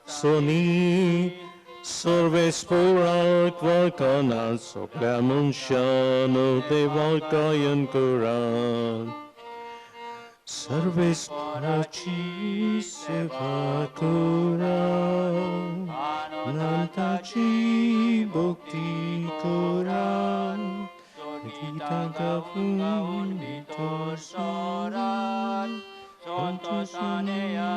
Soni Sorvesporak Vakana Soklamunshano Devakayan Kuran Sarvesparachi Sevakuran Nantachi Bhakti Kuran Gita Gavun Vitor Soran Santosaneya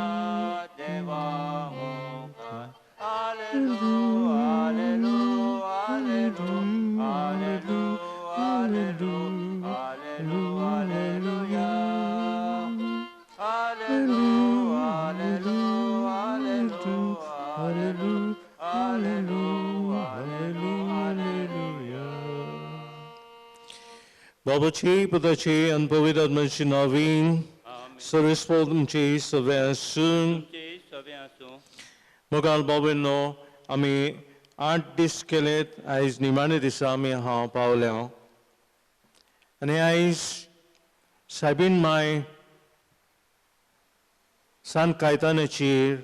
Deva Mukha Hallelujah, Hallelujah, Hallelujah, Hallelujah, Hallelujah, Hallelujah, Hallelujah, Hallelujah, Hallelujah. Babachi, Padachi, and Pavidadmachi Naveen, Sarvispodumchi, Savyasung, Mogal Bobino, Ami Art Diskelet, Ais Nimani Disami Ha Pauleo. And Ais Sabin Mai San Kaitanachir,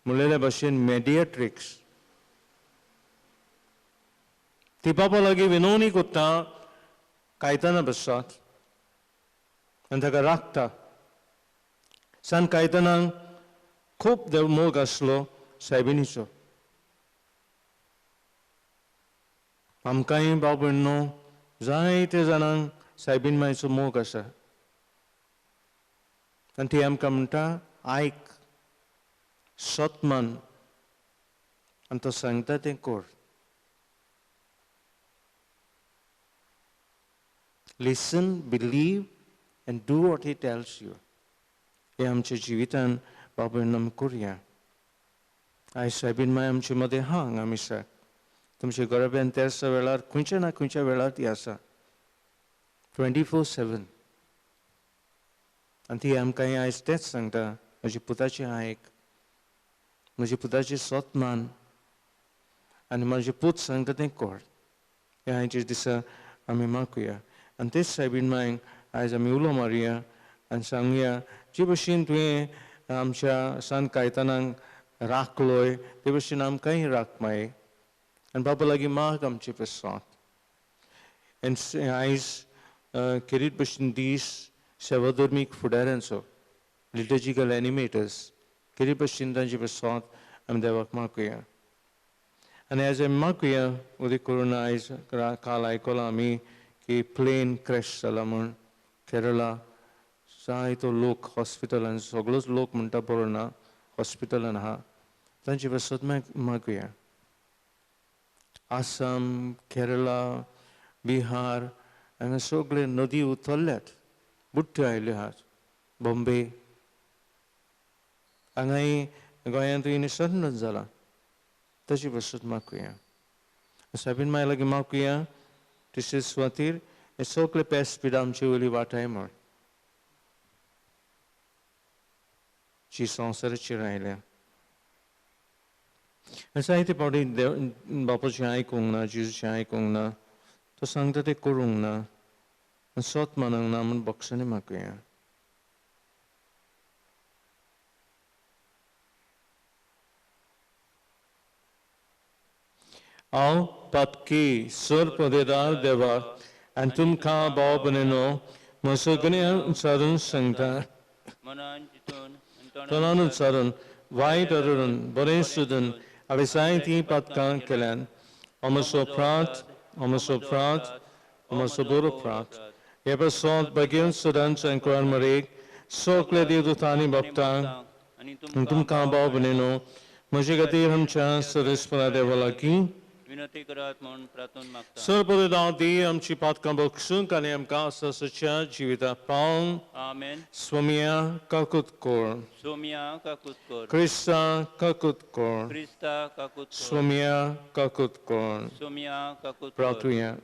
Mulele Bashin Mediatrix. Tipapa lagi Vinoni Kutta, Kaitana Basat, and Tagarakta. San Kaitanang Kup del Mogaslo, Sabiniso. Amkain Babino, Zaite Zanang, Sabin Maiso Mogasa. Antiam Kamta, Ike, Sotman, Anto Sancta Tenkor. Listen, believe, and do what he tells you. He amche jivitan baburnam kurya. I sabin mai amche made hang amisa. Tumche garaben tersa velar kuncha na kuncha velar tiasa. 24/7. Anti am kai I stet sangta maji putachi haik. Maji putachi sotman. And maji put sangta tenkor. Ya inches disa amimakuya. And this sabin mai as a Mula Maria and Sangya, Jibashin Twe, Amcha, San Kaitanang, Rakloi, Jibashinam Kai Rakmai, and Babalagi Maham Chipasot. And Ais Kirit Bashin Dis, Savadurmik Fudarenso, liturgical animators, Kirit Bashin Danjipasot, and Devak Makuya. And as a Makuya, Udi Kuruna is Kalai Kolami, ki plane crash Salamun. Kerala, Saito Lok Hospital and Soglos Lok Muntaporana Hospital and Ha. Then she was Maguya. Assam, Kerala, Bihar, and a Sogle Nodi Utolet, Butta Ilihat, Bombay. Angai Goyantu in a certain Zala. Then she was Maguya. Sabin Mailagi Maguya, this is Swatir. A socle pes pidam chuli vatimor. She sansar chiraile. As I think about it, Bapachai Kungna, Jesus Chai Kungna, to Sanctate Kurungna, and Sotmanang Naman Boxanimakia. Ao Patki, Sur Podedar Deva. And tum ka babaneno, Masogania Sarun Sangta, Tonanun Sarun, White Arun, Bore Sudan, Avisaiti Patkan Kelan, Omasoprat, Omasoburo Episode Bagian Sudan and Kuran Marik, Sokle Dutani Bapta, and tum ka babaneno, Mojigati Hamcha, Sarispara Devalaki. Sarpodadi Amchipat Kamboksun Kaniamka Sasacha Jivita Paum. Amen. Swamia Kakutkor. Swamia Kakutkor. Krista Kakutkor. Krista Kakutkor. Swamia Kakutkor. Swamia Kakutkor. Pratuya.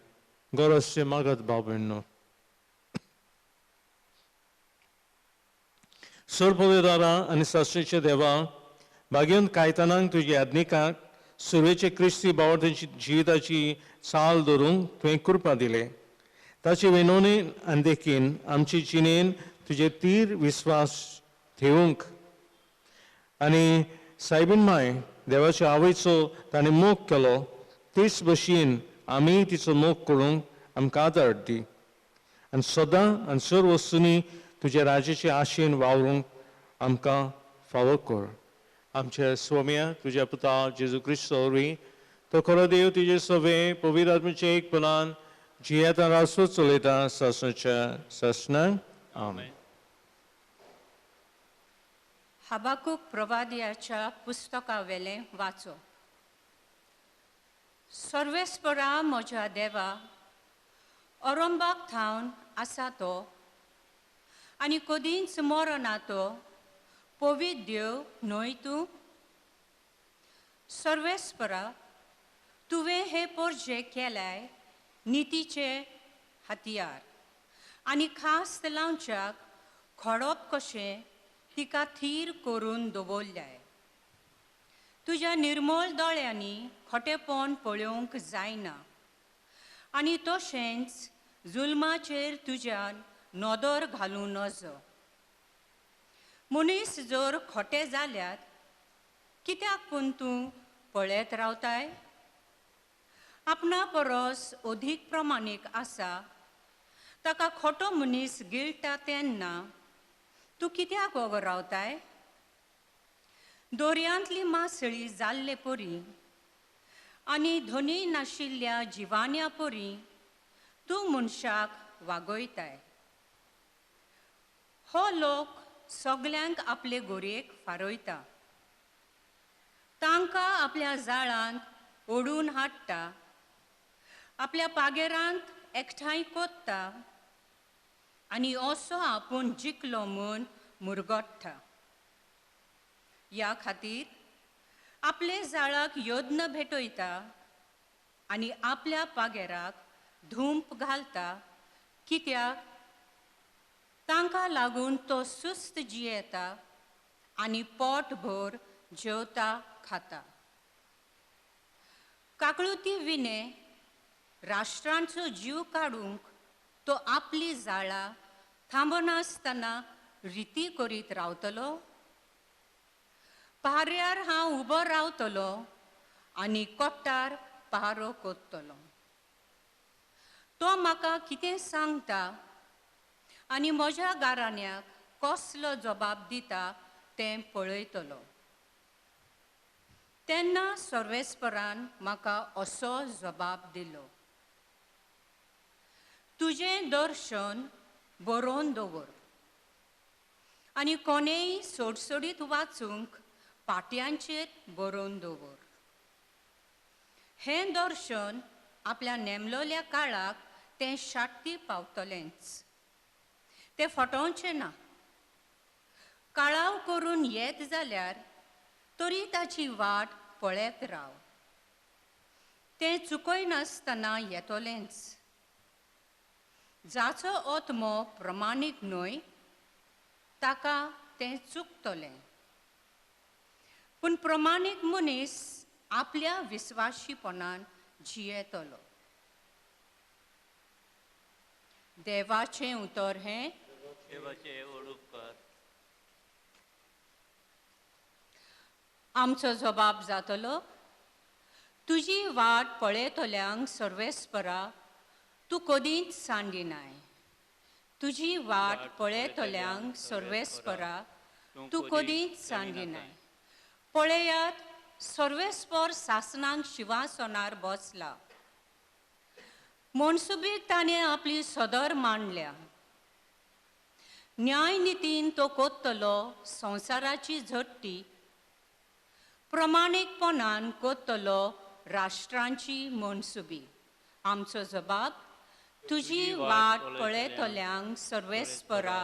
Gorasya Magat Babino. Sarpodadara Anisastricha Deva. Bagian Kaitanang to Yadnika. सुरवेचे क्रिस्ती भावार्थांची जिविताची चाल धरूंक तुवें कृपा दिले. ताचे विनोवणेन आनी देखीन आमचे जिणेन तुजे तीर विस्वास ठेवूंक आनी सायबीन माय देवाच्या आवयचो ताणें मोग केलो तेच भशेन आमी तिचो मोग करूंक आमकां आदार दी. आनी सदां आनी सर्व वस्तूंनी तुज्या राजाचे आशेन वावरूंक आमकां फावो कर. आमच्या स्वाम्या तुज्या पुता जेजू क्रिस्त वरवीं तो खरो देव तुजे सवे पवित्र आत्म्याचे एकपणान जियेता रासो चलयता सासणाच्या सासणाक आमेन. हबाकूक प्रवादियाच्या पुस्तकावेले वाचो. सर्वेस्परा म्हज्या देवा, अरंबाक थावन आसा तो आनी कदींच मरना तो पवित्र देव न्हय तूं. सर्वेस्परा, तुवें हे पोरजे केल्याय नितीचे हतियार आनी खास लावच्याक खडप कशें तिका थीर करून दवरल्याय. तुज्या निर्मळ दोळ्यांनी खोटेपण पळोवंक जायना आनी तशेंच जुल्माचेर तुज्यान नदर घालूं नजो. मनीस जर खोटे जाल्यात कित्याक पूण तूं पळयत रावताय? आपणा परस अधीक प्रमाणीक आसा ताका खोटो मनीस गिळटा तेन्ना तूं कित्याक वगोर रावताय? दोर्यांतली मासळी जाल्ले परी आनी धनी नाशिल्ल्या जिवाण्या परी तूं मनशाक वागयताय. हो लोक सगल्यांक आपले गोरयेक फारोयता, तांकां आपल्या जाळांत ओडून हाडटा, आपल्या पागेरांत एकठांय कोत्ता आनी असो आपूण जिखलो म्हूण मुरगोडटा. ह्या खातीर आपले जाळाक योद्न भेटयता आनी आपल्या पागेराक धूंप घालता, कित्याक तांकां लागून तो सुस्त जियेता आनी पोटभर जेवता खाता. काकळुती विणे राष्ट्रांचो जीव काडूंक तो आपली जाळां थांबनासतना रिती करीत रावतलो. पार्यार हांव उबो रावतलो आनी कोट्टार पारो कोत्तलो. तो म्हाका कितें सांगता आनी म्हज्या गाराण्याक कसलो जबाब दिता तें पळयतलो. तेन्ना सर्वेस्परान म्हाका असो जबाब दिलो. तुजें दर्शन बरोवन दवर आनी कोणेय सोडसोडीत वाचूंक पाट्यांचेर बरोवन दवर. हें दर्शन आपल्या नेमलोल्या काळाक तें शाट्टी पावतलेंच. तें फटोवचें ना. काळाव करून येत जाल्यार तरी ताची वाट पळयत राव. तें चुकयनासतना येतलेंच. जाचो आत्मो प्रमाणीक न्हय ताका तें चुकतलें. पूण प्रमाणीक मनीस आपल्या विस्वाशीपणान जियेतलो. देवाचें उतर हें देवाचे ओडूपकार. आमचो जबाब जातलो. तुजी वाट पळयतल्यांक सर्वेस्परा तूं कदींच सांडिनाय. तुजी वाट पळयतल्यांक सर्वेस्परा तूं कदींच सांडिनाय. पळयात, सर्वेस्पर सासणांक शिंवासनार बसला. मनसुबीक ताणें आपली सदर मांडल्या. न्याय नितीन तो कोत्तलो संवसाराची झडटी. प्रमाणीकपणान कोत्तलो राष्ट्रांची मनसुबी. आमचो जबाब, तुजी वाट पळयतल्यांक सर्वेस्परा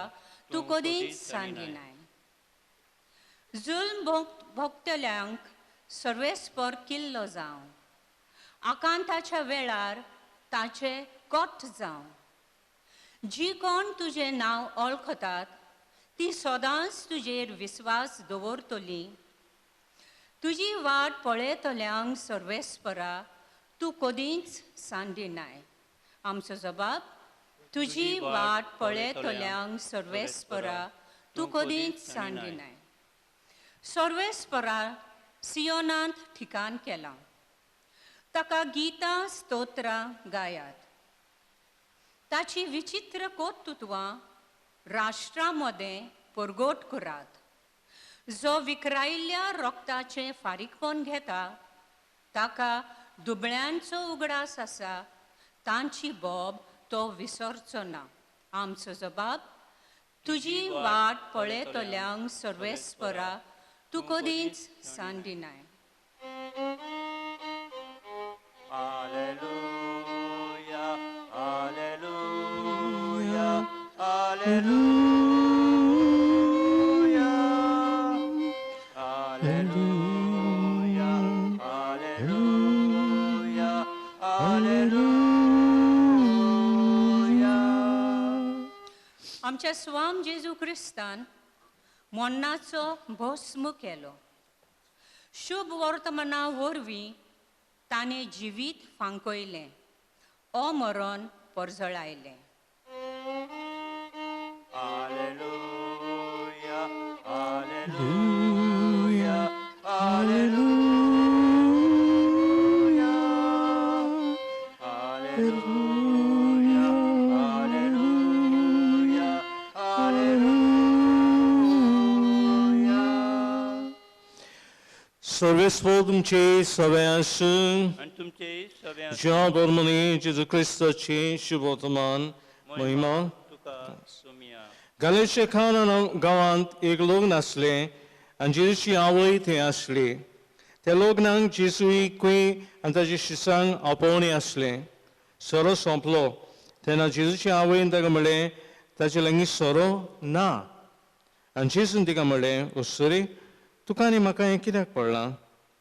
तूं कदींच सांडिनाय. जुल्म भोगतल्यांक सर्वेस्पर किल्लो जावं. आकांताच्या वेळार ताचे कोट्ट जावं. जी कोण तुजें नांव वळखतात ती सदांच तुजेर विस्वास दवरतलीं. तुजी वाट पळयतल्यांक सर्वेस्परा तूं कधीच सांडिनाय. आमचो जबाब, तुजी वाट पळयतल्यांक सर्वेस्परा तूं कधीच सांडिनाय. सर्वेस्परा सियोनांत ठिकाण केलां. ताका गितां स्तोत्रां गायात. ताची विचित्र कोतुत्वां राष्ट्रांमध्ये परगोट करात. जो विखरायिल्ल्या रोगताचें फारीकपण घेता, ताका दुबळ्यांचो उगडास आसा, तांची बोब तो विसरचो ना. आमचो जबाब, तुजी वाट पळयतल्यांक सर्वेस्परा तूं कधीच सांडिनाय. Alleluia, Alleluia, Alleluia, Alleluia, Alleluia, Alleluia. आमच्या स्वाम जेजू क्रिस्तान मोन्नाचो भस्म केलो. शुभ वर्तमाना वरवीं ताणे जिवीत फांकयलें, अमरण परजळायलें. Alleluia, Alleluia, Alleluia, Alleluia, Alleluia, Alleluia. सर्वेस्व तुमचे सवे आसूं. आणि तुमचे सगळ्या ज्या बरमणी जेजू क्रिस्ताची शुभवर्तमान महिमा. तुका सुमिया. गालेचे खान गांवांत एक लग्न आसले आनी जेजूची आवय थंय आसली. त्या लग्नाक जेजूय खंय आनी ताच्या शिसांक आपोवणी आसले. सोरो सोंपलो तेन्ना जेजूची आवयन ताका म्हणलें, ताचे लागीं सोरो ना. आनी जेजून तिका म्हणलें, ओसोरी तुका आनी म्हाका हें कित्याक पडलां?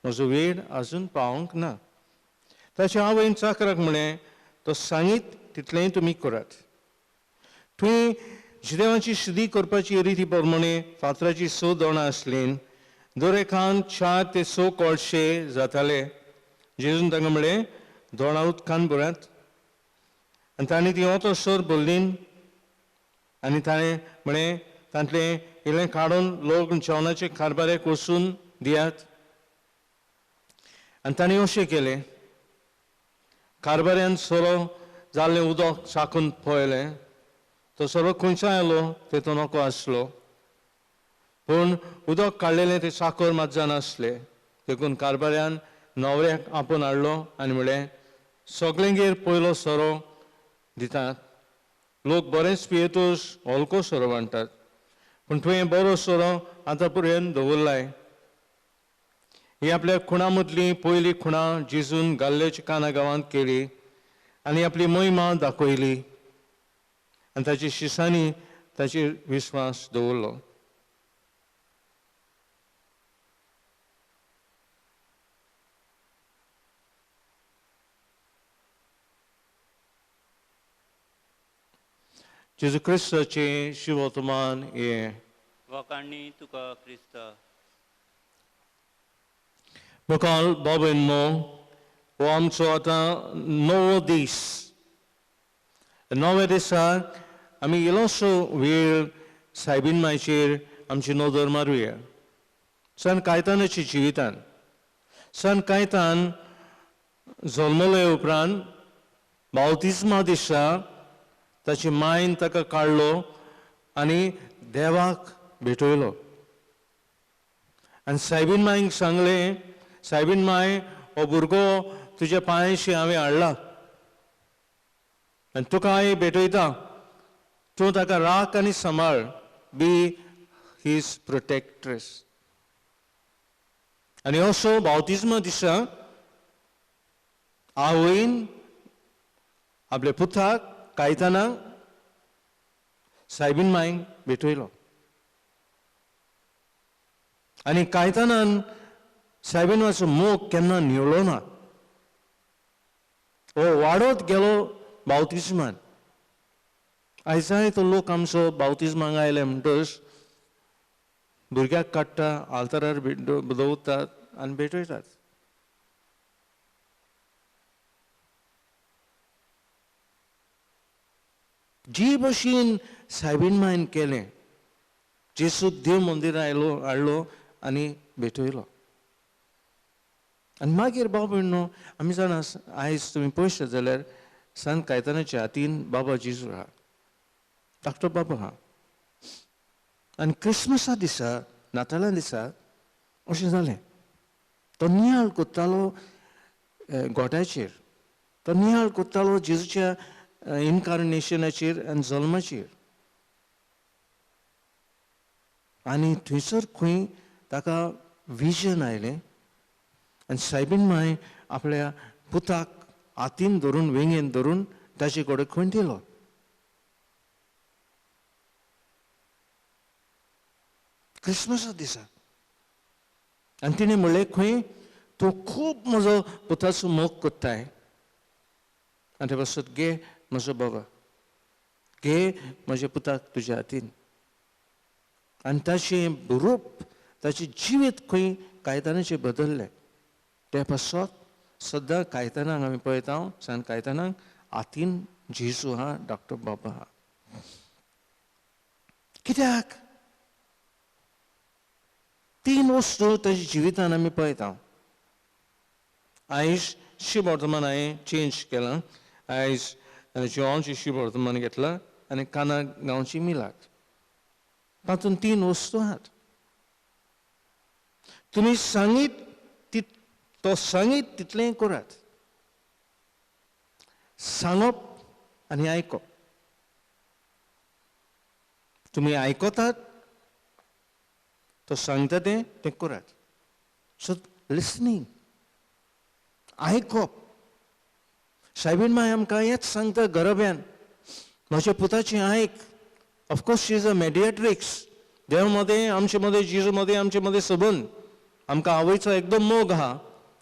म्हजो वेळ आजून पावूंक ना. ताच्या आवयन चाकराक म्हणलें, तो सांगीत तितलेंय तुमी करात. थंय जिदेवाची शुद्धी करपाची रिती प्रमाणे फातराची 6 दोणां आसलीं. दर एकान 4 ते 6 कोळशे जाताले. जेजून तांकां म्हणलें, दोणां उदकान भरात. आनी तांणी ती ओतोसर भरलीं आनी ताणें म्हणलें, तांतलें इल्लें काडून लोक जेवणाचे कारबाऱ्याक वचून दियात. आनी तांणी अशें केलें. कारबाऱ्यान सोरो जाल्लें उदक चाकून पळयलें. तो सोरो खंयचो आयलो तेतून नको आसलो. पूण उदक काडलेलें तें साकर मात जानासलें. देखून कारबाऱ्यान न्हवऱ्याक आपोवन हाडलो आनी म्हणलें, सगळ्यांगेर पयलो सोरो दितात. लोक बरेंच पियेतूस हलको सोरो वांटात, पूण तुवें बरो सोरो आतां पर्यंत दवरलाय. ही आपल्या खुणां मदली पयली खुणां जेजून गाल्लेच्या काना गांवांत केली आनी आपली महिमा दाखयली. आनी ताच्या शिसांनी ताचेर विस्वास दवरलो. जेजू क्रिस्ताचे शुभवर्तमान हे. वकांनी तुका क्रिस्त. मुखार बाबेनमो हो आमचो आतां नवो दीस. नव्या दिसाक आमी इल्लोसो वेळ सायबीन मायचेर आमची नदर मारुया. सन कायतानाच्या जिवितान, सन कायतान जल्मले उपरांत बावतिस्मा दिसा ताची मायन ताका काडलो आनी देवाक भेटयलो. आनी सायबीन मायक सांगलें, सायबीन माय, हो भुरगो तुज्या पांयाशी हांवें हाडला आनी तुका हांव भेटयता. तूं ताका राख आनी सांबाळ. बी हीज प्रोटेक्ट्रेस. आनी असो बावतिस्मा दिसा आवयन आपल्या पुताक कायताना सायबीन मायक भेटयलो. आनी कायतानान सायबीनाचो मोग केन्ना निवळो ना. हो वाडत गेलो बावतिस्मान. आयजाय तो लोक आमचो बावतिस्माक आयले म्हणटच भुरग्याक काडटा, आल्तारार दवरतात आनी भेटयतात. जी भशेन सायबीण मायन केलें, जेसूक देव मंदिर हाडलो आनी भेटयलो. आनी मागीर भाव भयणो, आमी जाणा आयज तुमी पळयत जाल्यार सांत कायतानाच्या हातीन बाबा जेजू आहा, डॉक्टर बाबा आहा. आनी क्रिस्मसा दिसा, नाताळा दिसा अशें जालें. तो नियाळ कोत्तालो गोठ्याचेर, तो नियाळ कोत्तालो जेजूच्या इन्कार्नेशनाचेर आनी जल्माचेर. आनी थंयसर खंय ताका विजन आयलें आनी सायबीण माय आपल्या पुताक हातीन धरून, वेंगेन धरून ताचे कडेन खंय दिलो. क्रिस्मसा दिसा. आनी तिणें म्हणलें, खंय तूं खूब म्हजो पुताचो मोग कोत्ताय. आनी ते पासत घे म्हजो बाबा, घे म्हज्या पुताक तुज्या हातीन. आनी ताचें रूप, ताचें जिवीत खंय कायतानाचें बदल्लें. ते पासत सद्दां कायतानाक आमी पळयता, सांत कायतानाक हातीन जेजू आहा, डॉक्टर बाबा आहा. कित्याक? तीन वस्तू ताच्या जिवितान आमी पळयता. आयज शिव वर्तमान हांवें चेंज केलां. आयज जॉनचें शिव वर्तमान घेतलां आनी काना गांवची मिलाद. तातूंत तीन वस्तू आहात. तुमी सांगीत तो सांगीत तितलें करात. सांगप आनी आयकप. तुमी आयकतात, तो सांगता तें करात. सो लिसनींग, आयकप. सायबीण माय आमकां हेंच सांगता गरब्यान, म्हज्या पुताचें आयक. Of course she is a मेडिएट्रिक्स. देव मदें, आमचे मदें, जेजू मदें, आमचे मदें सबंद. आमकां आवयचो एकदम मोग आहा.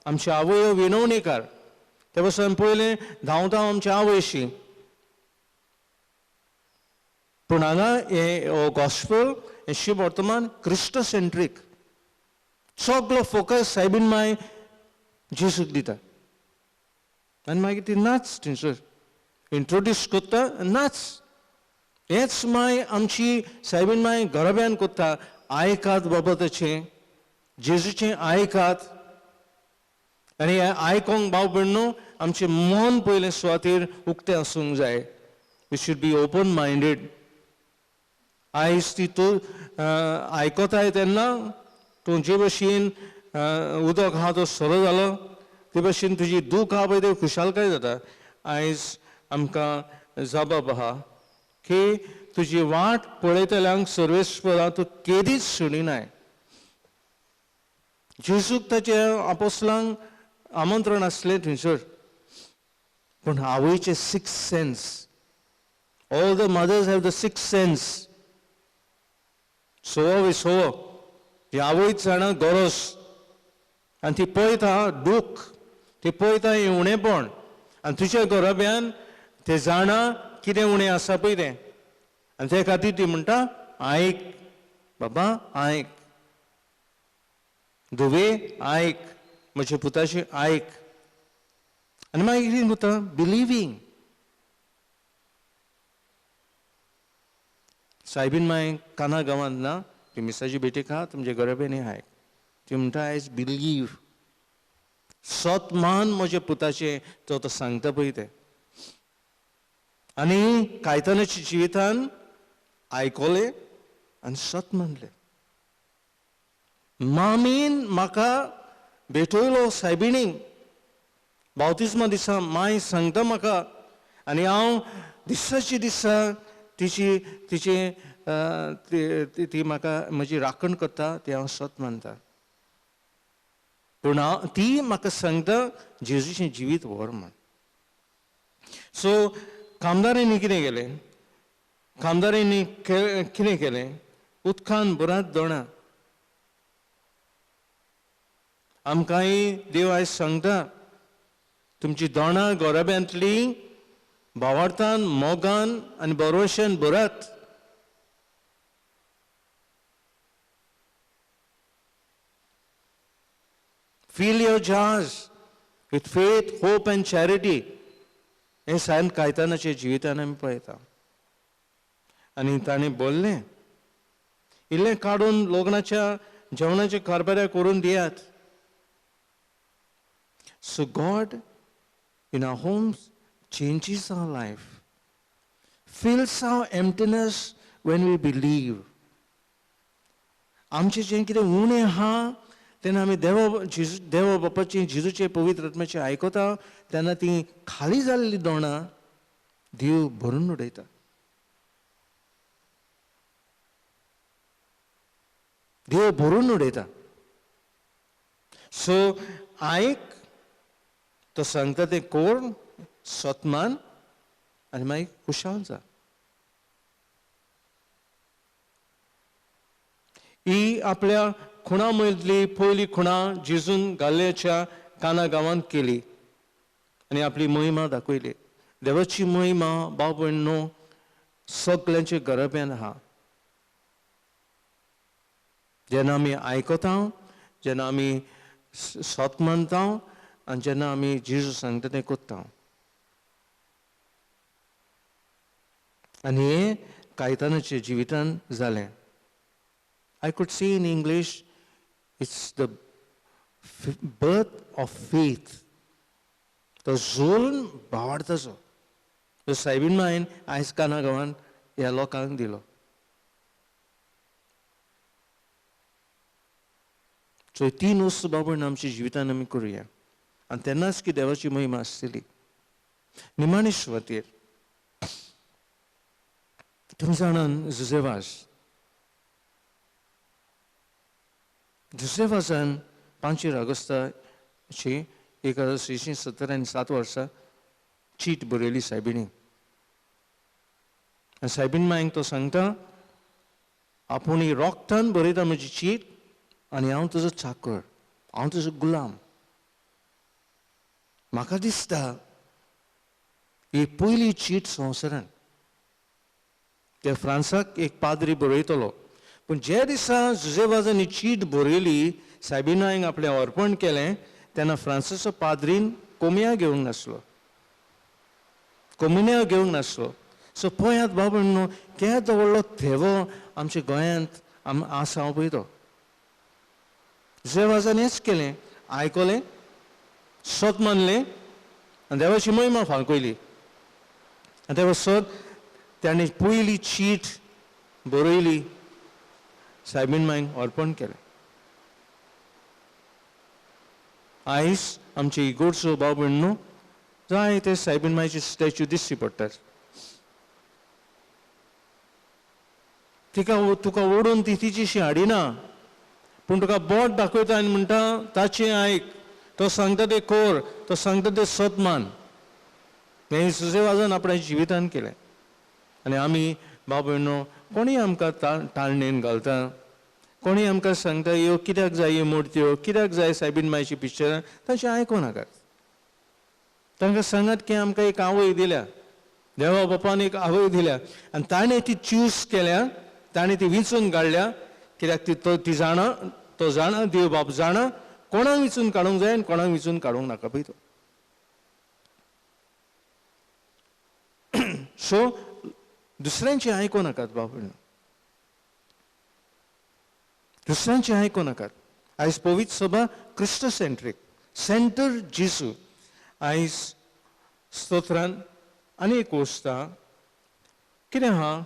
आमची आवय विनवणेकार. ते पासून पयलें धांवता आमच्या आवयशी. पूण हांगा हे गॉस्पल, हे शिव वर्तमान क्रिस्टोसेंट्रीक. सगलो फोकस सायबीण माय जेजूक दिता. आनी मागीर ती नाच थंयसर इंट्रोड्यूस कोत्ता, नाच. हेच माय आमची सायबीण माय गरब्यान कोत्ता. आयकात बाबा ताचें, जेजूचें आयकात. आनी हें आयकोंक भाव भयणो, आमचें मन पयलें सुवातेर उक्तें आसूंक जाय. We should be open minded. आयज ती तूं आयकताय तेन्ना तूं जे भशेन उदक आहा तो सोरो जालो, ते भशेन तुजी दूख आहा पळय ती खुशालकाय जाता. आयज आमकां जबाब आहा की तुजी वाट पळयतल्यांक सर्वेस्परां तूं केदीच सोडिनाय. जेजूक ताच्या आपोस्तलांक आमंत्रण आसलें थंयसर, पूण आवयचें six sense. All the mothers have the six sense. सोवो विसोवो ही आवयच जाणा गरज. आनी ती पळयता दूख, ती पळयता हें उणेपण. आनी तुज्या गरब्यान ते जाणा कितें उणें आसा पळय तें. आनी ते खातीर ती म्हणटा, आयक बाबा, आयक. धुवे आयक, म्हज्या पुताचें आयक. आनी मागीर कितें करता? बिलिवींग. सायबीण माय काना गांवांत ना, ती मिसाची बेटीक आहा, तुमचे गरबेनी आयक. ती म्हणटा, आयज बिलीव. सत मान म्हज्या पुताचें, तो सांगता पळय तें. आनी कायतानाच्या जिवितान आयकलें आनी सत मानलें. मामीन म्हाका भेटयलो सायबिणीक. बावतिस्मा दिसा माय सांगता म्हाका, आनी हांव दिसाचे दिसा तिची ती म्हाका म्हजी राखण करता, ती हांव सत मानता. पूण ती म्हाका सांगता जेजूचें जिवीत व्हर म्हण. सो कामदारांनी कितें केलें? कामदारांनी कितें केलें? उदकान बरात दोणा. आमकांय देव आयज सांगता, तुमची दोणां गोरब्यांतली भावार्थान, मोगान आनी बरोवशेन बरात. Fill your jars with faith, hope and charity. हे सांत कायतानाचे जिवितान आमी पळयता. आनी ताणें बोल्लें, इल्लें काडून लग्नाच्या जेवणाचे कारबाऱ्या करून दियात. So God in our homes changes our life, fills our emptiness when we believe. आमचें जें कितें उणें आहा तेन्ना आमी देवा बापाचें जेजूचे पवित्र आत्म्याचें आयकता तेन्ना ती खाली जाल्लीं दोणां देव भरून उडयता. देव भरून उडयता. सो आयक, तो सांगता तें कोर, सतमान आनी मागीर खुशाल जा. ही आपल्या खुणा मदली पयली खुणा जेजून गाल्ल्याच्या काना गांवांत केली आनी आपली महिमा दाखयली. देवाची महिमा भाव भयणो सगल्यांचे गरब्यान आहा. जेन्ना आमी आयकता, जेन्ना आमी सत मानता आनी जेन्ना आमी जेजू सांगता तें कोत्ता. आनी हें कायतानाच्या जिवितान जालें. I could say in English, it's the birth of faith. तो जोल भावार्थाचो तो सायबीन मायन आयज काना गांवांत ह्या लोकांक दिलो. सो तीन वस्तू बाबून आमच्या जिवितान आमी करुया आनी तेन्नाच की देवाची महिमा आसतली. निमाणे सुवातेर तुमी जाणान जुसेवासान 5 ऑगस्टाची 1970 वर्सां चीट बरयली सायबिणी. सायबीन मायक तो सांगता, आपूण ही रोगतान बरयता म्हजी चीट आनी हांव तुजो चाकर, हांव तुजो गुलाम. म्हाका दिसता ही पयली चीट संवसारान. त्या फ्रांसाक एक पाद्री बरयतलो, पूण जे दिसा जुजेवाजान ही चीट बरयली, सायबिनायक आपलें अर्पण केलें, तेन्ना फ्रांसाचो पाद्रीन कोमिया घेवंक नासलो, कोमुनिया घेवंक नासलो. सो पळयात बाबा न्हू, केदो व्हडलो थेवो आमच्या गोंयांत आसा हांव पळय तो. जुजेवाजान हेंच केलें, आयकलें, सत मानलें आनी देवाची महिमा फांकयली. आनी ते वसत ताणें पयली चीट बरयली, सायबीन मायक अर्पण केलें. आयज आमचे इगोर्जो भाव भयणो जाय ते सायबीन मायचे स्टॅच्यू दिसची पडटात. तुका ओडून ती तिचीशी हाडिना, पूण तुका बोट दाखयता आनी म्हणटा ताचें आयक, तो सांगता तें कोर, तो सांगता तें सत मान. हें सुसेवाजान आपल्या जिवितान केलें. आनी आमी भाव भयणो कोणीय आमकां ताळणेन घालता, कोणीय आमकां सांगता ह्यो कित्याक जाय ह्यो मुर्त्यो, कित्याक जाय सायबीन मायची पिक्चरां, ताचें आयकूं नाकात. तांकां सांगात की आमकां एक आवय दिल्या, देवा बापान एक आवय दिल्या आनी ताणें ती चूज केल्या, ताणें ती विंचून काडल्या. कित्याक ती जाणा, तो जाणा, देव बाप जाणा कोणाक विंचून काडूंक जाय आनी कोणाक विंचून काडूंक नाका पळय तो. सो दुसऱ्यांचे आयकूं नाकात बाबा, दुसऱ्यांचे आयकूं नाकात. आयज पवित्र सभा क्रिस्ट सेंट्रीक, सेंटर जेजू. आयज स्तोत्रान आनी एक वस्त कितें आहा,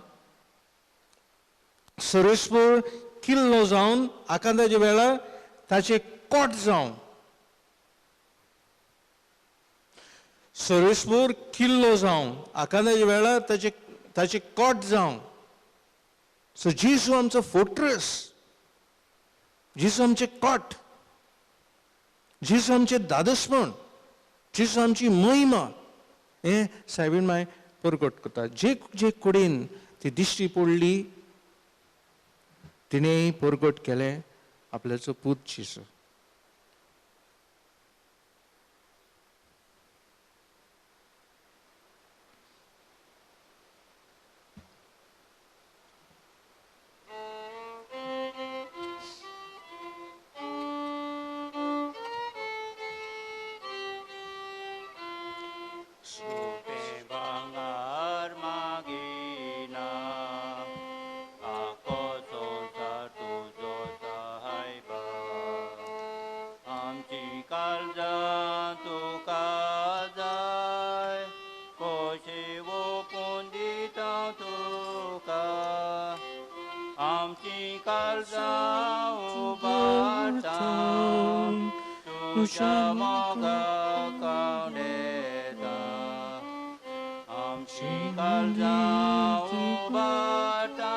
सरेस्पूर किल्लो जावन आकांताच्या वेळार ताचे कोट जावन, सरेस्पूर किल्लो जावन आकांताच्या वेळार ताचे कोट जावन. सो जेजू आमचो फोर्ट्रेस, जेजू आमचे कोट, जेजू आमचे दादसपण, जेजू आमची महिमा, हें सायबीन माय परगट करता. जे कुडीन ती दिश्टी पडली तिणें परगट केलें आपल्याचो पूत जेजू. आमची काळजा उबाटा तुझ्या मोगा कावडेता आमची काळजा उबाटा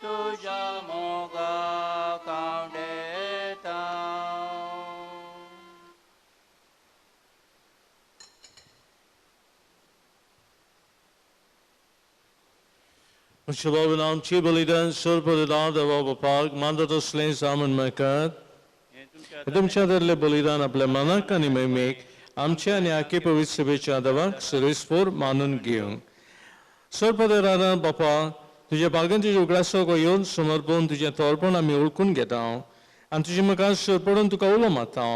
तुझ्या मोगा कावडेता Shabbat आमची बलिदान सर्वपदार्थ बापाक मानतात असलें सामान मेळकात तुमच्या बलिदान आपल्या मनाक आनी मैमेक आमच्या आनी आखे पवित्र सभेच्या देवाक सरेस्पोर मानून घेवंक सर्वपदार्थ बापा तुझ्या बागेन तुझ्या उगडासो येवन समर्पण तुझें तोरपण आमी ओळखून घेता आनी तुजे मुखार सरपडून तुका उलो मारता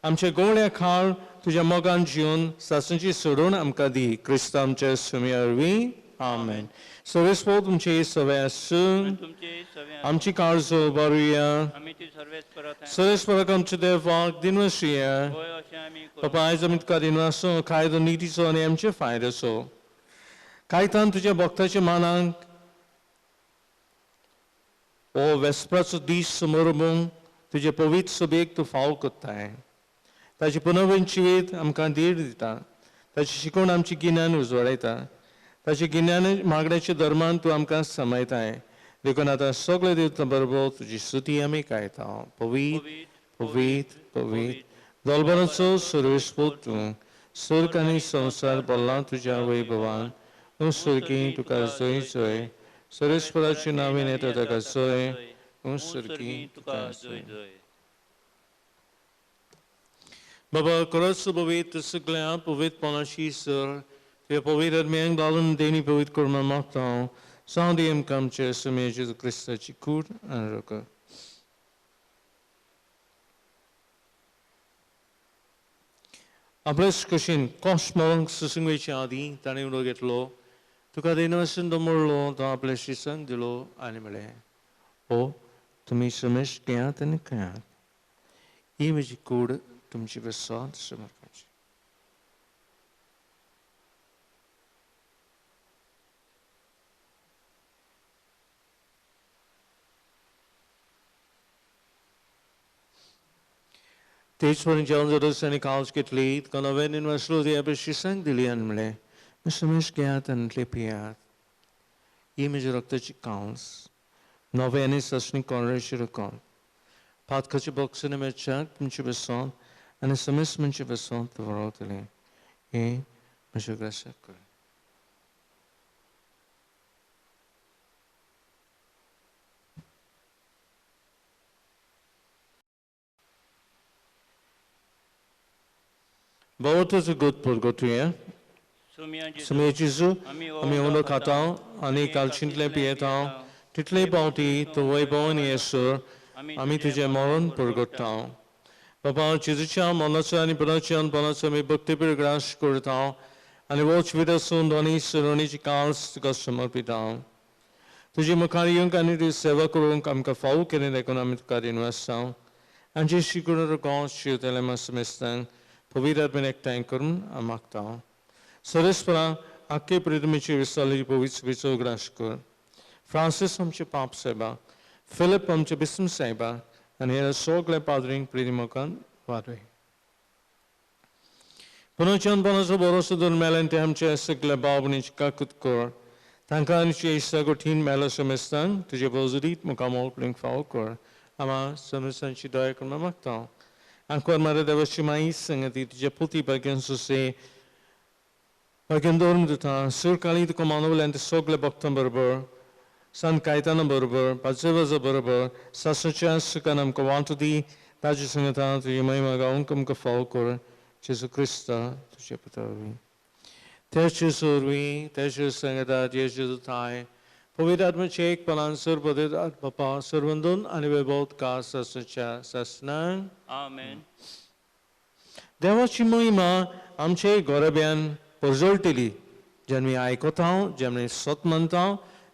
आमचे गवळ्या खाळ तुझ्या मोगान जिवन सासूची सोडून आमकां दी क्रिस्त आमच्या सुमया वरवीं आमेन सरेस्पोर तुमचे सवे आसूं तुमचे सगळ्या आमची काळजो बारुया आमी ती सर्वेच परत सरेस्पराक आमचे देवाक दिनवसिया होय अशें आमी बापा आयज आमी तुका दिनवासो कायदो नितीचो आनी आमचे फायद्याचो कायतान तुज्या भक्ताच्या मानाक ओ वेस्पराचो दीस समोरबूंक तुजे पवित्र सभेक तूं फाव कोत्ताय ताची पुनर्वंचित आमकां देड दिता ताची शिकवण आमची गिन्यान उजवाडयता ताचे गिन्यान मागण्याच्या धर्मान तूं आमकां समयताय देखून आतां सगळे देवतां बरोबर तुजी स्तुती आमी गायता पवित्र पवित्र पवित्र दोलबराचो सर्वेस्पोर तूं सर्ग आनी संवसार भरला तुज्या वैभवान ओ सर्गी तुका जय जय सर्वेस्पराच्या नांवेन येता ताका जय ओ सर्गी तुका जय बाबा खरोच पवित्र सगळ्या पवित्रपणाची सर ते पवित्र आत्म्यांक घालून देणी पवित्र करून मागता सांग आमकां आमचे समय जेजू क्रिस्ताची कूड आनी रोग आपलेच कशेन कॉस्मोंक सुसंगेच्या आदीं ताणें उलो घेतलो तुका देनवासून दमरलो तो आपल्या शिसांक दिलो आनी म्हळें ओ तुमी समेश घेयात आनी खायात ही म्हजी कूड तुमची बेसांत समर्पाची तेच पण जेवण जातच आनी काळज घेतली तुका नव्यान वाचलो ती आपल्या शिसांक दिली आनी म्हळें समेश घेयात आनी पियात ही म्हजी रक्ताची काळज नवे आनी ससणी कोंड्रेची रकोन पातकाच्या बॉक्सांनी मेळच्याक तुमचे बेसांत आनी समेस म्हणजे बेसांत वळवतलें हे म्हज्या ग्रासाक कर Bałatozy god podgotuje, sumie Jezu, ami ono katał, ani kalczyntle pijetał, title bałti, to wajbał nie Jesur, ami tudzie moron podgotał. Baba Jezucia monaca ani panaca mi bhakti grasz kurtał, ani woch vidasun doni suroni chikals tuka samarpitał. Tudzie mukhari ani tu seva kurung amka fau kene ekonomit karin wasau. Anje shikuna rokon shutele masmestang. पवित्र में एक time करून मागता सरेस्परा आख्खे प्रितमेची विसरलेली पवित्र विचो grass कर Francis आमचे पाप साहेबा फिलिप आमचे बिस्म साहेबा आनी हे सगळे पाद्रींक प्रितिमोकान वाडय पुनर्जन्मपणाचो भरोसो दवरून मेल्यान ते आमचे सगळे भाव भयणीची काकूत कर तांकां आमचे इश्टा कठीण मेलो समजतांक तुजे बोजरीत मुखामोल पडूंक फाव कर आमा समस्यांची दया करून मागता Ancora Maria deve ci mai singati ti puti bagian su se bagian dorm duta sur kali to komando lente sogle baktan berber san kaitana berber pazeva berber sasacha sukanam ko want to di taji singata tu mai maga unkam ka falkor Jesus Christa tu che patavi teche survi teche singata Jesus tai पवित्र आत्मा check पलांसर पवित्र बापा सर्वंदन आणि वैभव का ससच्या ससनान आमेन देवाची महिमा आमचे गोरब्यान परजळटली जेन्ना आमी आयकता जेन्ना सत म्हणटा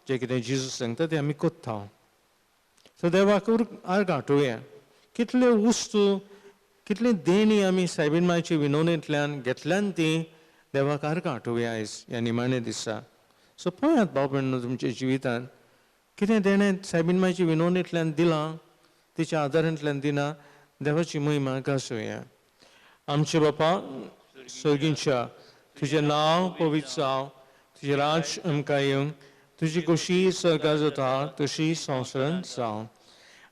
जे कितें जेजूस सांगता ते आमी कोत्ता सो देवाक आर गांठोवया कितले वस्तू कितले देणी आमी सायबीन मायचे विनोनेंतल्यान घेतल्यान ती देवाक आर गांठोवया आयज ह्या निमाणे दिसा सो पळयात भाव भयण तुमच्या जिवितांत कितें तेणें सायबीन मायची विनोवणेंतल्यान दिलां तिच्या आदारांतल्यान दिना देवाची महिमा गासुया. आमचे बापा सर्गींच्या तुजें नांव पवित्र जावं, तुजें राज आमकां येवं, तुजी कुशी स्वर्गा जाता तशी संवसारांत जावं.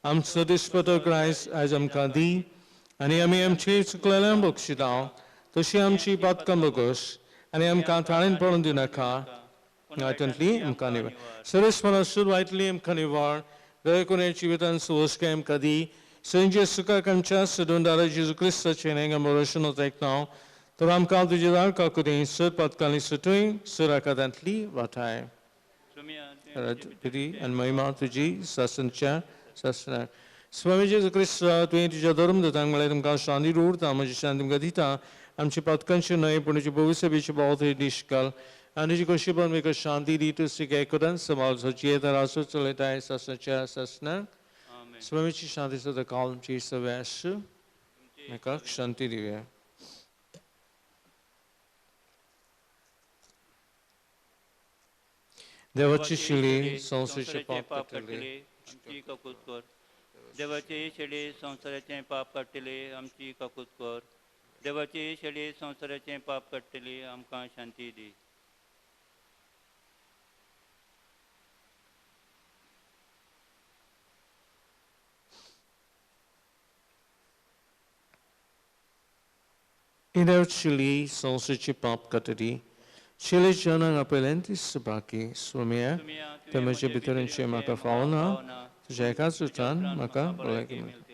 आमचो दिसपतो क्रायस्ट आयज आमकां दी आनी आमी आमची चुकलेल्यांक बक्षिता तशी आमची पातकां बगोस आनी आमकां थाळेन पडून दिनाका वायटांतली आमकां निवड. सर्वेस्परा सूर वायटली आमकां निवड, दया करून जिवितान सुवस्काय आमकां दी. संजय सुखाक आमच्या सदोंदारा जेजू क्रिस्ताचें नेंगा बरोशन ऐकनाव तर आमकां तुजे दाळ काकुदी सर पातकांनी सुटूय सर आकादांतली वाटाय. तुजी आनी महिमा तुजी सासनच्या सासनाक. स्वामी जेजू क्रिस्ता तुवें तुज्या धर्मदतांक म्हळ्यार तुमकां शांती दवरता म्हजी शांती तुमकां दिता. आमची पातकांची न्हय पूण तुजी भविसभेची बावत दिश्काल आनी तुजी कशी पण म्हाका शांती दी तू सिक आयकुदान समाल जियेता रासो चलयताय सासनाच्या सासनाक. स्वामीची शांती सुद्धा काल आमची सव्यास म्हाका शांती दिव्या. देवाची शिडी संवसाराचे पाप काडटली आमची ककूत कर. देवाची शिडी संवसाराचें पाप काडटली आमची ककूत कर. देवाची शिडी संवसाराचें पाप काडटली आमकां शांती दी. Inertially संवसाराचे पाप काडटली शिले जनांक आपयलें सुबाकी स्वाम्या ते म्हजे भितरचे म्हाका फावना तुज्या एकाच उतान म्हाका भलायकी मेळटली.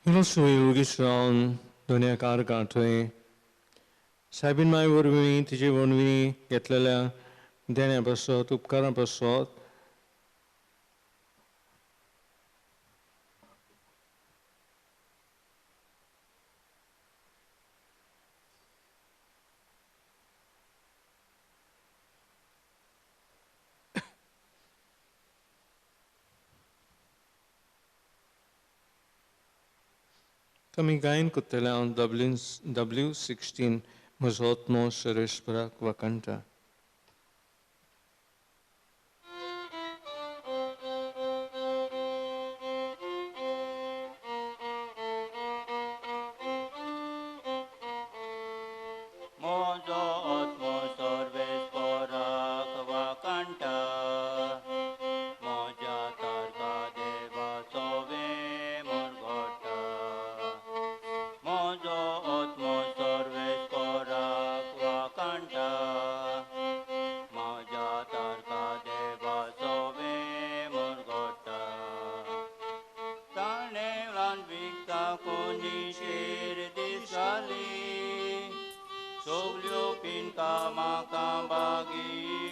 Hilosui ugisran dunia कारगाठोय सायबीन माय वरवीं तिचे वरवीं घेतलेल्या देण्या पासत उपकारा पासत Kami gain kutela on W16 Mazotmo Serespera Wakanta.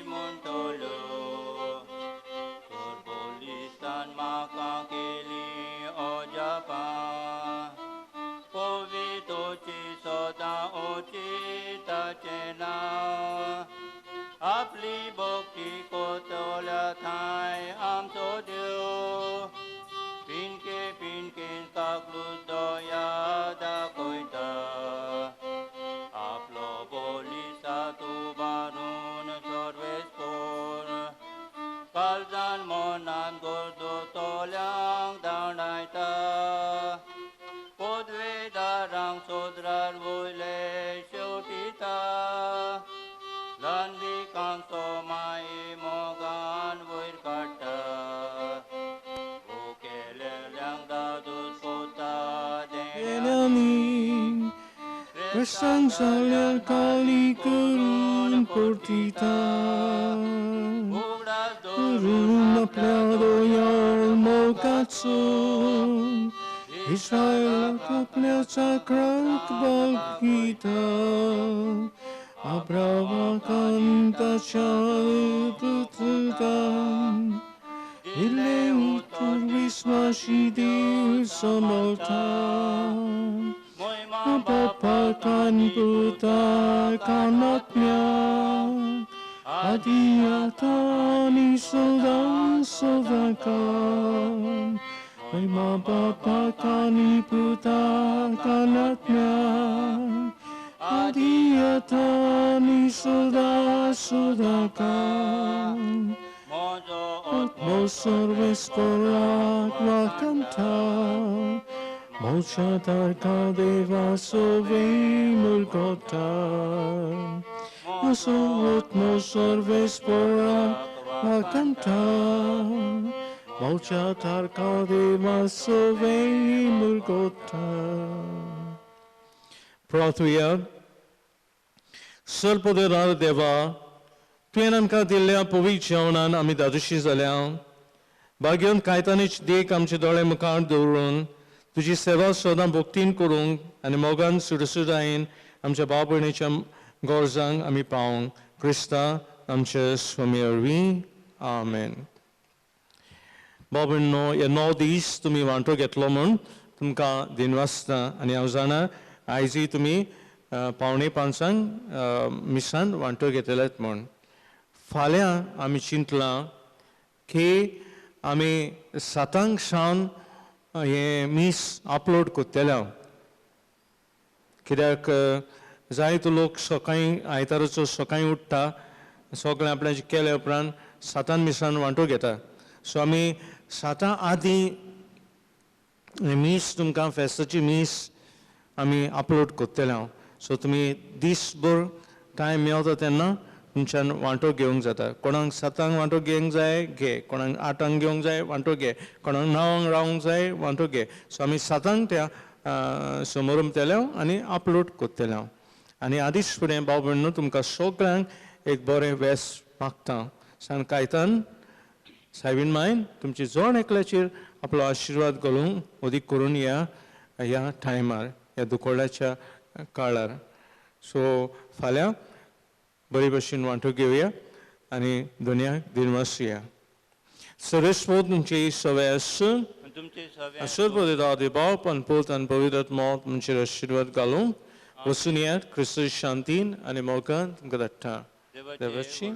Montolo, Sorbolistan Maka Kristang salia kali kurun portita. Kurun aplado yarmo katsun. Israel kaplia sakrak bagita. Abrava kanta chalupututan. Ile utur vismashidil samoltan. Papakan puta kanatnya. Adiatani sodan sodakan. Papakan puta kanatnya. Adiatani soda sodakan. Mosorves porak vakanta. Mochatar kadeva sovei mulkota. Mosorves porak vakanta. Mochatar kadeva sovei mulkota. Prathuya सर्वपोदेदार देवा तुवें आमकां दिल्ल्या पवित्र जेवणान आमी दादोशी जाल्या भाग्योन कायतानीच देख आमचे दोळे मुखार दवरून तुजी सेवा सदां भक्तीन करूंक आनी मोगान सुडसुडायेन आमच्या भाव भयणीच्या गरजांक आमी पावंक क्रिस्ता आमचे स्वामी वरवीं आमेन. भाव भयणीनो हे 9 दीस तुमी वांटो घेतलो म्हूण तुमकां दिनवासता आनी हांव जाणा आयजूय तुमी 4:45 मिसान वांटो घेतलेत म्हूण. फाल्यां आमी चिंतलां की आमी 7 सावन हे मीस अपलोड कोत्तेल्या कित्याक जायतो लोक सकाळीं आयताराचो सकाळीं उठ्ठा सगळें आपल्याचें केल्या उपरांत 7 मिसान वांटो घेता. सो आमी 7 आदीं मीस तुमकां फेस्ताची मीस आमी अपलोड कोत्तेल्या. सो तुमी दीसभर टायम मेळता तेन्ना तुमच्यान वांटो घेवंक जाता. कोणाक 7 वांटो घेवंक जाय घे, कोणाक 8 घेवंक जाय वांटो घे, कोणाक 9 रावंक जाय वांटो घे. सो आमी 7 त्या समारंभतेल्या आनी अपलोड कोत्तेल्या. आनी आदीच फुडें भाव भयणीनो तुमकां सगळ्यांक एक बरें वेस मागता. सांग कायतान सायबीन मायन तुमचे जोड एकल्याचेर आपलो आशिर्वाद घालूंक उदीक करून ह्या टायमार ह्या दुकोळ्याच्या काळार. सो फाल्यां बरे भशेन वांटो घेवया आनी दोनयाक दिनवासया. सर्वेस्पद तुमचे सवेस सर्वपोदेदार देवा पण पोत आनी पवित्र आत्मा तुमचेर आशिर्वाद घालूंक वचून येयात. क्रिस्ताची शांतीन आनी मोगान तुमकां धाडटा. देवाची